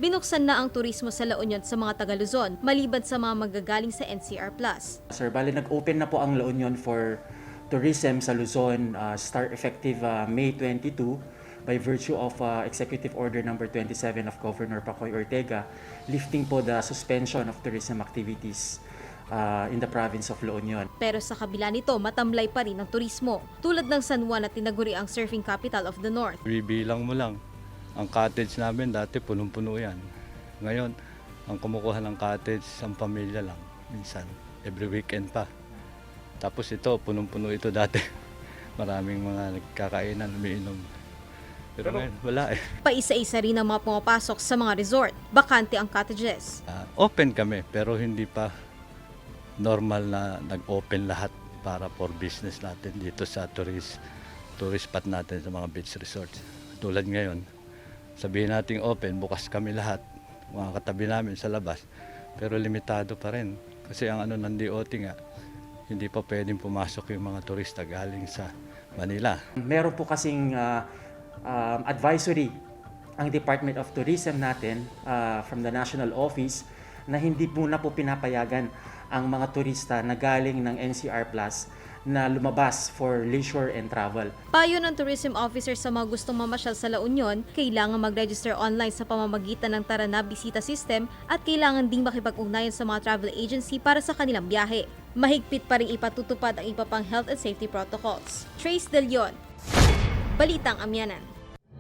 binuksan na ang turismo sa La Union sa mga taga-Luzon, maliban sa mga magagaling sa NCR+. Sir, bali nag-open na po ang La Union for tourism sa Luzon, start effective May 22 by virtue of Executive Order number 27 of Governor Pacoy Ortega, lifting po the suspension of tourism activities in the province of La Union. Pero sa kabila nito, matamlay pa rin ang turismo, tulad ng San Juan na tinaguri ang surfing capital of the North. Bibilang mo lang, ang cottage namin dati punong-puno yan. Ngayon, ang kumukuha ng cottage, ang pamilya lang, minsan, every weekend pa. Tapos ito, punong-puno ito dati. Maraming mga nagkakainan, umiinom. Pero ngayon, wala eh. Paisa-isa rin ang mga pumapasok sa mga resort, bakante ang cottages. Open kami, pero hindi pa normal na nag-open lahat para for business natin dito sa tourist spot natin sa mga beach resorts. Tulad ngayon, sabihin natin open, bukas kami lahat, mga katabi namin sa labas, pero limitado pa rin. Kasi ang ano ng DOT nga, hindi pa pwedeng pumasok yung mga turista galing sa Manila. Meron po kasing advisory ang Department of Tourism natin from the National Office na hindi muna po pinapayagan ang mga turista na galing ng NCR Plus na lumabas for leisure and travel. Payo ng tourism officer sa mga gustong mamasyal sa La Union, kailangan mag-register online sa pamamagitan ng Tara Na Bisita System at kailangan ding makipag-ugnayan sa mga travel agency para sa kanilang biyahe. Mahigpit pa rin ipatutupad ang iba pang health and safety protocols. Trace De Leon, Balitang Amianan.